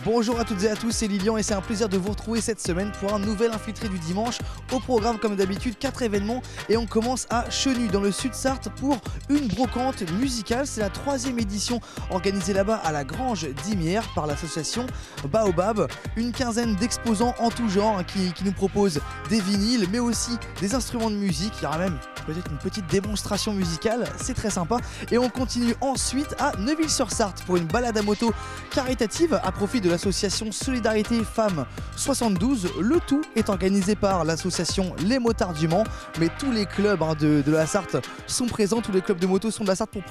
Bonjour à toutes et à tous, c'est Lilian et c'est un plaisir de vous retrouver cette semaine pour un nouvel infiltré du dimanche. Au programme comme d'habitude 4 événements et on commence à Chenu dans le Sud-Sarthe pour une brocante musicale. C'est la 3e édition organisée là-bas à la Grange d'Imières par l'association Baobab. Une quinzaine d'exposants en tout genre qui nous proposent des vinyles mais aussi des instruments de musique. Il y aura même peut-être une petite démonstration musicale, c'est très sympa. Et on continue ensuite à Neuville-sur-Sarthe pour une balade à moto caritative à profit de l'association Solidarité Femmes 72. Le tout est organisé par l'association Les Motards du Mans, mais tous les clubs de la Sarthe sont présents, tous les clubs de moto sont de la Sarthe pour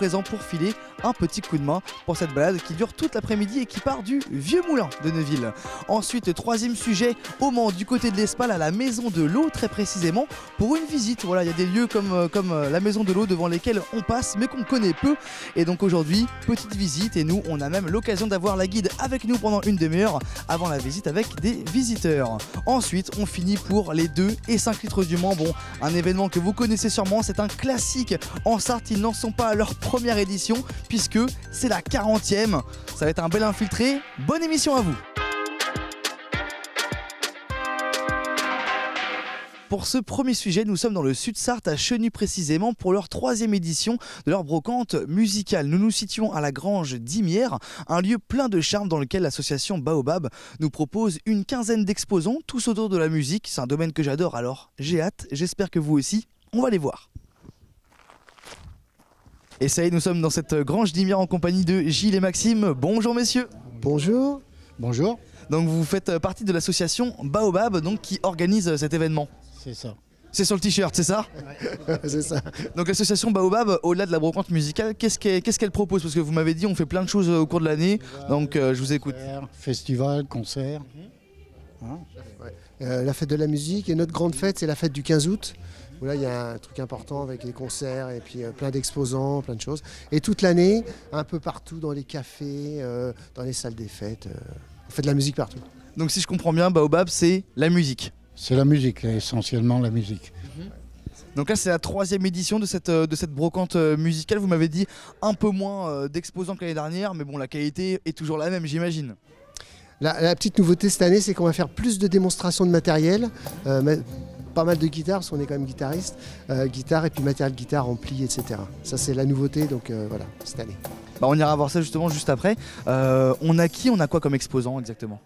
filer un petit coup de main pour cette balade qui dure toute l'après-midi et qui part du Vieux Moulin de Neuville. Ensuite, 3e sujet, au Mans, du côté de l'Espal, à la Maison de l'Eau très précisément, pour une visite. Voilà, il y a des lieux comme la Maison de l'Eau devant lesquels on passe mais qu'on connaît peu. Et donc aujourd'hui, petite visite et nous, on a même l'occasion d'avoir la guide avec nous pendant une demi-heure avant la visite avec des visiteurs. Ensuite, on finit pour les 2 et 5 litres du Mans. Bon, un événement que vous connaissez sûrement, c'est un classique en Sarthe. Ils n'en sont pas à leur première édition puisque c'est la 40e. Ça va être un bel infiltré. Bonne émission à vous. Pour ce premier sujet, nous sommes dans le Sud-Sarthe, à Chenu précisément, pour leur 3e édition de leur brocante musicale. Nous nous situons à la Grange d'Imières, un lieu plein de charme dans lequel l'association Baobab nous propose une quinzaine d'exposants, tous autour de la musique. C'est un domaine que j'adore, alors j'ai hâte, j'espère que vous aussi. On va les voir. Et ça y est, nous sommes dans cette Grange d'Imières en compagnie de Gilles et Maxime. Bonjour messieurs. Bonjour. Bonjour. Donc vous faites partie de l'association Baobab donc, qui organise cet événement. C'est ça. C'est sur le t-shirt, c'est ça? C'est ça. Donc l'association Baobab, au-delà de la brocante musicale, qu'est-ce qu'elle propose? Parce que vous m'avez dit on fait plein de choses au cours de l'année, donc je vous écoute. Festival, concert. La fête de la musique et notre grande fête, c'est la fête du 15 août. Où là, il y a un truc important avec les concerts et puis plein d'exposants, plein de choses. Et toute l'année, un peu partout dans les cafés, dans les salles des fêtes, on fait de la musique partout. Donc si je comprends bien, Baobab, c'est la musique. C'est la musique, essentiellement la musique. Donc là c'est la 3e édition de cette brocante musicale. Vous m'avez dit un peu moins d'exposants que l'année dernière, mais bon la qualité est toujours la même j'imagine. La petite nouveauté cette année, c'est qu'on va faire plus de démonstrations de matériel. Pas mal de guitares, parce qu'on est quand même guitariste. Guitare et puis matériel guitare, ampli, etc. Ça c'est la nouveauté, donc voilà, cette année. Bah, on ira voir ça justement juste après. On a quoi comme exposant exactement?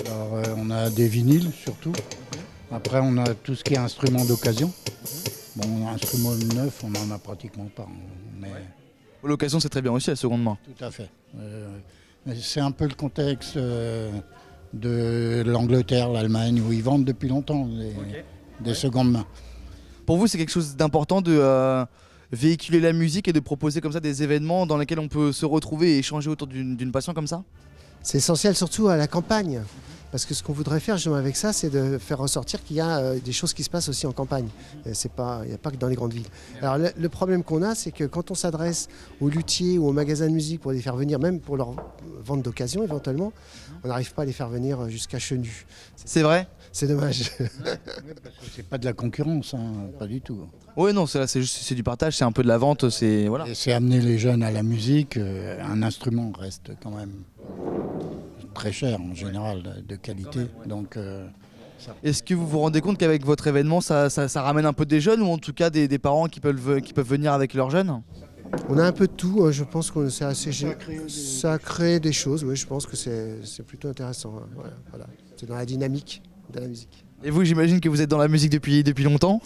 Alors on a des vinyles surtout. Après, on a tout ce qui est instruments d'occasion. Bon, instruments neufs, on n'en a pratiquement pas. Mais... L'occasion, c'est très bien aussi, la seconde main. Tout à fait. Mais c'est un peu le contexte de l'Angleterre, l'Allemagne, où ils vendent depuis longtemps des secondes mains. Pour vous, c'est quelque chose d'important de véhiculer la musique et de proposer comme ça des événements dans lesquels on peut se retrouver et échanger autour d'une passion comme ça? C'est essentiel, surtout à la campagne. Parce que ce qu'on voudrait faire justement avec ça, c'est de faire ressortir qu'il y a des choses qui se passent aussi en campagne. Il n'y a pas que dans les grandes villes. Alors le problème qu'on a, c'est que quand on s'adresse aux luthiers ou aux magasins de musique pour les faire venir, même pour leur vente d'occasion éventuellement, on n'arrive pas à les faire venir jusqu'à Chenu. C'est vrai? C'est dommage. C'est pas de la concurrence, hein, pas du tout. Oui, non, c'est du partage, c'est un peu de la vente, c'est voilà. Et c'est amener les jeunes à la musique. Un instrument reste quand même très cher en général, de qualité. Donc, est-ce que vous vous rendez compte qu'avec votre événement, ça ramène un peu des jeunes ou en tout cas des parents qui peuvent venir avec leurs jeunes? On a un peu de tout, je pense que c'est assez... Ça crée des choses, oui, je pense que c'est plutôt intéressant. Voilà. C'est dans la dynamique de la musique. Et vous, j'imagine que vous êtes dans la musique depuis longtemps?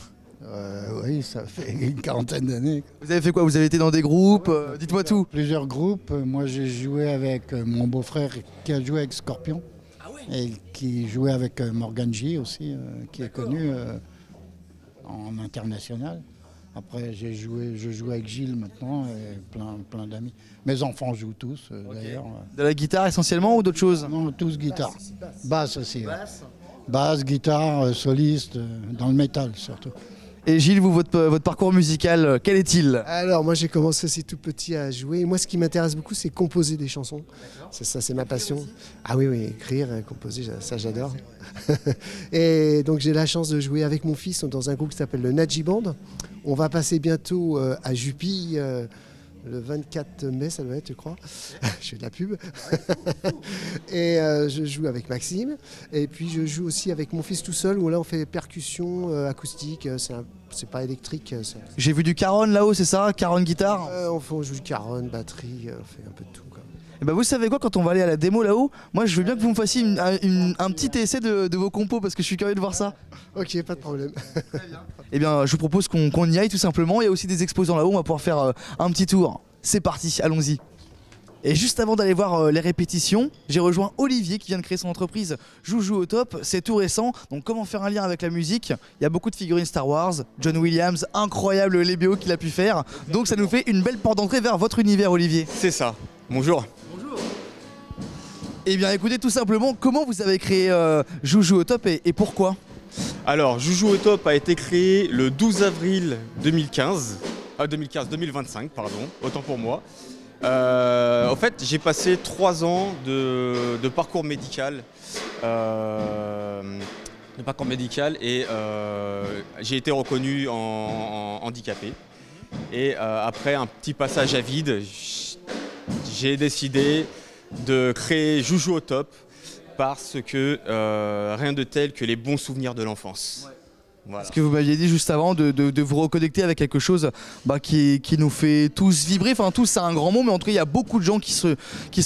Oui, ça fait une quarantaine d'années. Vous avez fait quoi? Vous avez été dans des groupes? Dites-moi tout. Plusieurs groupes. Moi, j'ai joué avec mon beau-frère qui a joué avec Scorpion. Ah oui. Et qui jouait avec Morgan J aussi, qui est connu en international. Après, je joue avec Gilles maintenant et plein d'amis. Mes enfants jouent tous, d'ailleurs. De la guitare essentiellement ou d'autres choses? Non, tous guitare. Basse aussi. Basse, guitare, soliste, dans le métal surtout. Et Gilles, vous, votre parcours musical, quel est-il? Alors moi j'ai commencé aussi tout petit à jouer. Moi ce qui m'intéresse beaucoup c'est composer des chansons. C'est ça, c'est ma passion. Ah oui, écrire, composer, ça j'adore. Et donc j'ai la chance de jouer avec mon fils dans un groupe qui s'appelle le Nadji Band. On va passer bientôt à Jupy le 24 mai, ça doit être, je crois. Je fais de la pub. Et je joue avec Maxime. Et puis je joue aussi avec mon fils tout seul, où là on fait percussion acoustique. C'est pas électrique. J'ai vu du caron là-haut, c'est ça? Caron guitare? On joue du caron, batterie, on fait un peu de tout, quoi. Et bah vous savez quoi, quand on va aller à la démo là-haut, moi je veux bien que vous me fassiez un petit essai de vos compos parce que je suis curieux de voir ça. Ok, pas de problème. Et bien je vous propose qu'on y aille tout simplement. Il y a aussi des exposants là-haut, on va pouvoir faire un petit tour. C'est parti, allons-y. Et juste avant d'aller voir les répétitions, j'ai rejoint Olivier qui vient de créer son entreprise Joujou au top. C'est tout récent, donc comment faire un lien avec la musique? Il y a beaucoup de figurines Star Wars, John Williams, incroyable les BO qu'il a pu faire. Donc ça nous fait une belle porte d'entrée vers votre univers, Olivier. C'est ça, bonjour. Eh bien écoutez, tout simplement, comment vous avez créé Joujou au top et pourquoi? Alors, Joujou au top a été créé le 12 avril 2025, pardon, autant pour moi. En fait, j'ai passé 3 ans de parcours médical. Et j'ai été reconnu en handicapé. Et après un petit passage à vide, j'ai décidé de créer Joujou au top parce que rien de tel que les bons souvenirs de l'enfance. Ouais. Voilà. Ce que vous m'aviez dit juste avant, de vous reconnecter avec quelque chose qui nous fait tous vibrer, enfin tous c'est un grand mot, mais en tout cas il y a beaucoup de gens qui se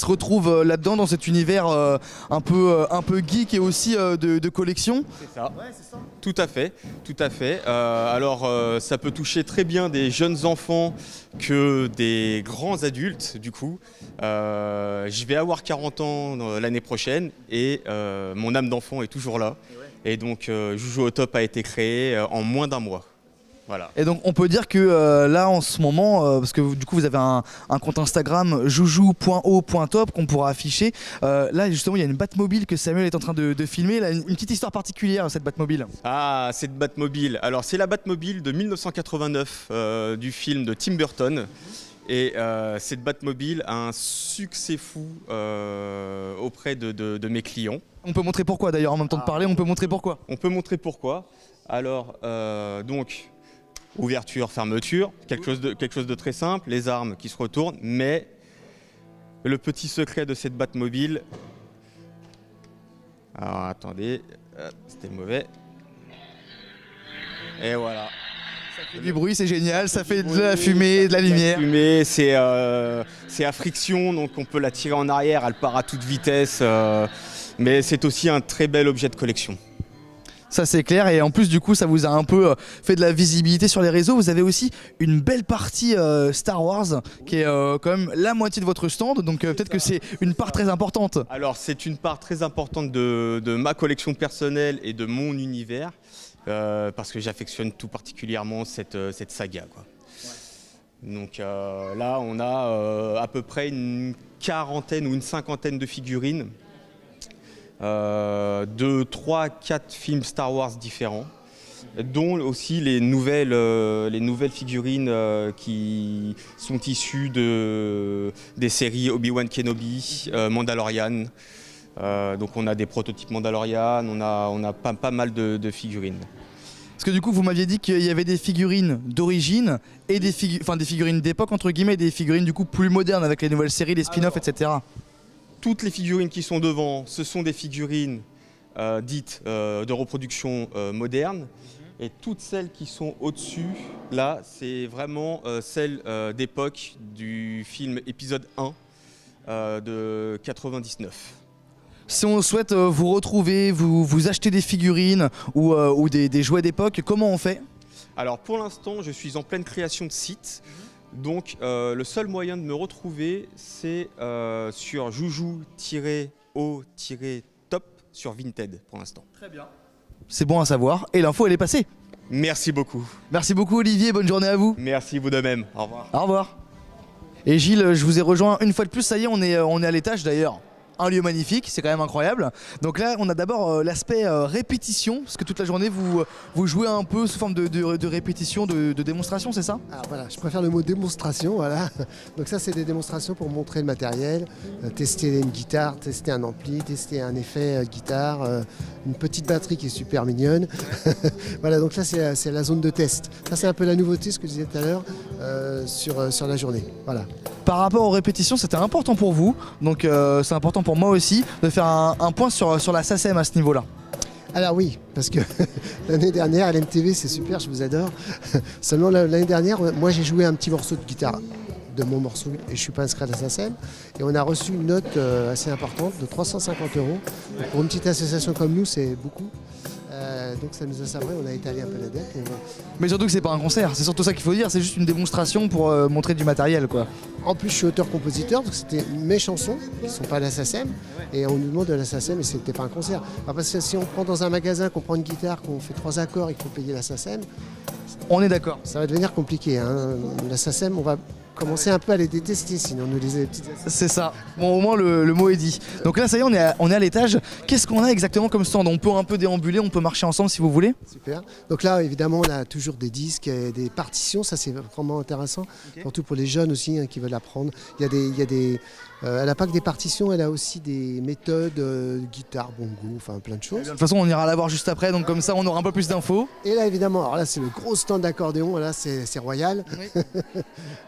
retrouvent là-dedans, dans cet univers un peu geek et aussi de collection. C'est ça. Ouais, c'est ça. Tout à fait, tout à fait. Alors ça peut toucher très bien des jeunes enfants que des grands adultes du coup. Je vais avoir 40 ans l'année prochaine et mon âme d'enfant est toujours là. Et donc Joujou au top a été créé en moins d'1 mois. Voilà. Et donc on peut dire que là en ce moment, parce que du coup vous avez un compte Instagram joujou.o.top qu'on pourra afficher. Là justement il y a une Batmobile que Samuel est en train de filmer. Là, une petite histoire particulière cette Batmobile. Ah, cette Batmobile. Alors c'est la Batmobile de 1989 du film de Tim Burton. Et cette Batmobile a un succès fou auprès de mes clients. On peut montrer pourquoi d'ailleurs, en même temps de parler, on peut montrer pourquoi. On peut montrer pourquoi. Alors, donc, ouverture, fermeture, quelque chose de très simple, les armes qui se retournent, mais le petit secret de cette Batmobile... Alors, attendez, c'était mauvais. Et voilà. Ça fait du bruit, c'est génial, ça fait de la fumée, de la lumière. La fumée, c'est à friction, donc on peut la tirer en arrière, elle part à toute vitesse. Mais c'est aussi un très bel objet de collection. Ça c'est clair, et en plus du coup ça vous a un peu fait de la visibilité sur les réseaux. Vous avez aussi une belle partie Star Wars qui est quand même la moitié de votre stand, donc peut-être que c'est une part très importante. Alors c'est une part très importante de ma collection personnelle et de mon univers, parce que j'affectionne tout particulièrement cette saga, quoi. Ouais. Donc là on a à peu près une quarantaine ou une cinquantaine de figurines. De 3-4 films Star Wars différents, dont aussi les nouvelles figurines qui sont issues des séries Obi-Wan Kenobi, Mandalorian. Donc on a des prototypes Mandalorian, on a pas mal de figurines. Parce que du coup vous m'aviez dit qu'il y avait des figurines d'origine et des figurines d'époque entre guillemets, et des figurines du coup plus modernes avec les nouvelles séries, les spin-offs, etc. Toutes les figurines qui sont devant, ce sont des figurines dites de reproduction moderne. Et toutes celles qui sont au-dessus, là, c'est vraiment celles d'époque du film épisode 1 de 99. Si on souhaite vous retrouver, vous acheter des figurines ou des jouets d'époque, comment on fait? Alors pour l'instant, je suis en pleine création de site. Donc le seul moyen de me retrouver, c'est sur joujou-o-top sur Vinted pour l'instant. Très bien. C'est bon à savoir, et l'info elle est passée. Merci beaucoup. Merci beaucoup Olivier, bonne journée à vous. Merci vous de même, au revoir. Au revoir. Et Gilles, je vous ai rejoint une fois de plus, ça y est, on est à l'étage d'ailleurs. un lieu magnifique, c'est quand même incroyable. Donc là, on a d'abord l'aspect répétition, parce que toute la journée, vous jouez un peu sous forme de répétition, de démonstration, c'est ça? Alors voilà, je préfère le mot démonstration, voilà. Donc ça, c'est des démonstrations pour montrer le matériel, tester une guitare, tester un ampli, tester un effet guitare, une petite batterie qui est super mignonne. Voilà, donc là, c'est la zone de test. Ça, c'est un peu la nouveauté, ce que je disais tout à l'heure, sur la journée. Voilà. Par rapport aux répétitions, c'était important pour vous, donc c'est important pour moi aussi de faire un point sur la SACEM à ce niveau-là. Alors oui, parce que l'année dernière, à l'MTV, c'est super, je vous adore. Seulement l'année dernière, moi j'ai joué un petit morceau de guitare de mon morceau et je ne suis pas inscrit à la SACEM. Et on a reçu une note assez importante de 350 €. Donc pour une petite association comme nous, c'est beaucoup. Donc ça nous a sabré, on a étalé un peu la dette. Mais surtout que c'est pas un concert, c'est surtout ça qu'il faut dire, c'est juste une démonstration pour montrer du matériel, quoi. En plus, je suis auteur-compositeur, donc c'était mes chansons qui ne sont pas à la SACEM. Et on nous demande de la SACEM et c'était pas un concert. Parce que si on prend dans un magasin, qu'on prend une guitare, qu'on fait 3 accords et qu'il faut payer la SACEM, on est d'accord. Ça va devenir compliqué. Hein. La SACEM, on va commencer un peu à les détester, sinon nous les petites. C'est ça. Bon, au moins le mot est dit. Donc là, ça y est, on est à l'étage. Qu'est-ce qu'on a exactement comme stand? On peut un peu déambuler, on peut marcher ensemble si vous voulez. Super. Donc là, évidemment, on a toujours des disques, des partitions. Ça, c'est vraiment intéressant. Okay. Surtout pour les jeunes aussi qui veulent apprendre. Elle n'a pas que des partitions, elle a aussi des méthodes, guitare, bongo, enfin plein de choses. De toute façon, on ira la voir juste après, donc comme ça, on aura un peu plus d'infos. Et là, évidemment, alors là, c'est le gros stand d'accordéon. Là, c'est royal. Oui.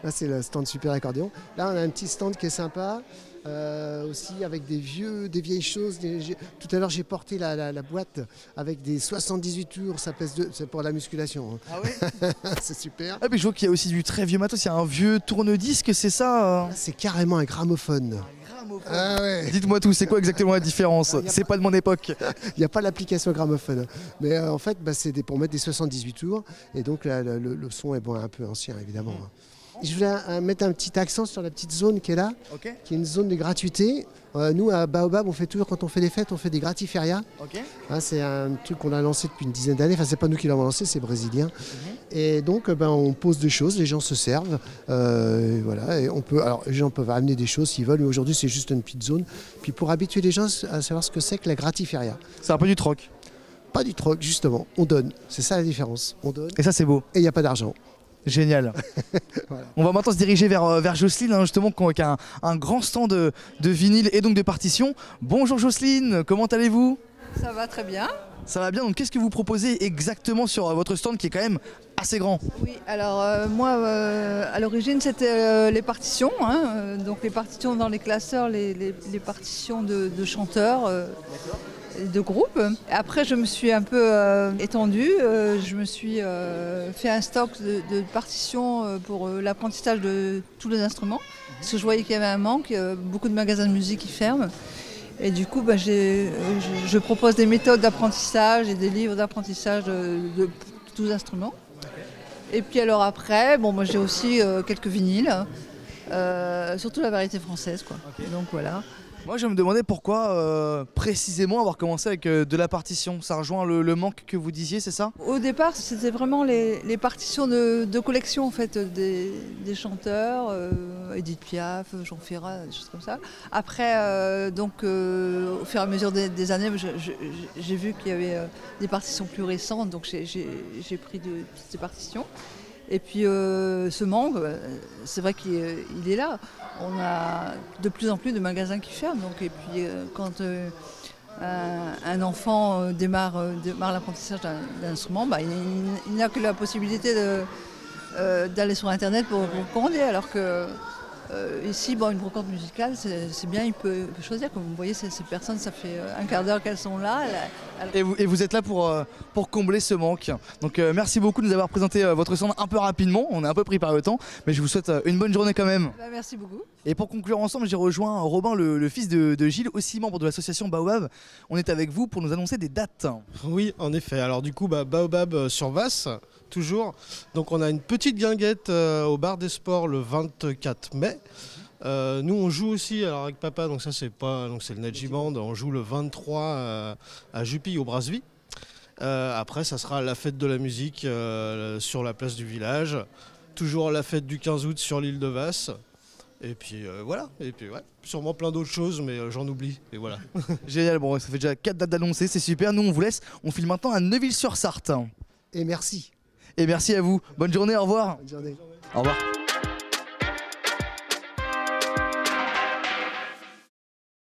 Là, c'est le stand super accordéon. Là, on a un petit stand qui est sympa. Aussi avec des vieilles choses. Tout à l'heure, j'ai porté la boîte avec des 78 tours. Ça pèse c'est pour la musculation. Hein. Ah oui. C'est super. Ah, puis je vois qu'il y a aussi du très vieux matos. Il y a un vieux tourne-disque, c'est ça C'est carrément un gramophone. Ah ouais. Dites-moi tout, c'est quoi exactement la différence? C'est pas de mon époque. Il n'y a pas l'application gramophone. Mais en fait, c'est pour mettre des 78 tours. Et donc, le son est un peu ancien, évidemment. Je voulais mettre un petit accent sur la petite zone qui est là, okay. Qui est une zone de gratuité. Nous, à Baobab, on fait toujours, quand on fait des fêtes, on fait des gratiférias. Okay. C'est un truc qu'on a lancé depuis une dizaine d'années. Enfin, c'est pas nous qui l'avons lancé, c'est brésilien. Et donc, on pose des choses, les gens se servent. Voilà. Et les gens peuvent amener des choses s'ils veulent, mais aujourd'hui, c'est juste une petite zone. Puis pour habituer les gens à savoir ce que c'est que la gratiféria. C'est un peu du troc. Pas du troc, justement. On donne. C'est ça la différence. On donne. Et ça, c'est beau. Et il n'y a pas d'argent. Génial. Voilà. On va maintenant se diriger vers Jocelyne, justement, qui a un grand stand de vinyle et donc de partitions. Bonjour Jocelyne, comment allez-vous? Ça va très bien. Ça va bien, donc qu'est-ce que vous proposez exactement sur votre stand qui est quand même assez grand? Oui, alors moi, à l'origine, c'était les partitions. Hein, donc les partitions dans les classeurs, les partitions de chanteurs. De groupe. Après, je me suis un peu étendue. Je me suis fait un stock de partitions pour l'apprentissage de tous les instruments. Parce que je voyais qu'il y avait un manque, beaucoup de magasins de musique qui ferment. Et du coup, je propose des méthodes d'apprentissage et des livres d'apprentissage de tous les instruments. Et puis alors après, moi j'ai aussi quelques vinyles, surtout la variété française, quoi. Okay. Donc voilà. Moi je me demandais pourquoi précisément avoir commencé avec de la partition. Ça rejoint le manque que vous disiez, c'est ça? Au départ c'était vraiment les partitions de collection en fait, des chanteurs, Edith Piaf, Jean Ferrat, des choses comme ça. Après au fur et à mesure des années, j'ai vu qu'il y avait des partitions plus récentes, donc j'ai pris ces partitions. Et puis ce manque, c'est vrai qu'il est là. On a de plus en plus de magasins qui ferment. Donc, et puis quand un enfant démarre l'apprentissage d'un instrument, il n'a que la possibilité d'aller sur Internet pour commander. Alors que ici, une brocante musicale, c'est bien, il peut choisir. Comme vous voyez, ces personnes, ça fait un quart d'heure qu'elles sont là. Et vous êtes là pour combler ce manque. Donc merci beaucoup de nous avoir présenté votre stand un peu rapidement. On est un peu pris par le temps, mais je vous souhaite une bonne journée quand même. Merci beaucoup. Et pour conclure ensemble, j'ai rejoint Robin, le fils de Gilles, aussi membre de l'association Baobab. On est avec vous pour nous annoncer des dates. Oui, en effet. Alors du coup, Baobab sur Vasse, toujours. Donc on a une petite guinguette au bar des sports le 24 mai. Nous on joue aussi avec papa, donc ça c'est le Neji Band, on joue le 23 à Jupille au Brasserie. Après ça sera la fête de la musique sur la place du village, toujours la fête du 15 août sur l'île de Vasse. Et puis voilà, et puis ouais, sûrement plein d'autres choses, mais j'en oublie, et voilà. Génial, bon, ça fait déjà 4 dates d'annoncées, c'est super. Nous, on vous laisse. On file maintenant à Neuville-sur-Sarthe. Et merci. Et merci à vous. Bonne journée, au revoir. Bonne journée. Au revoir.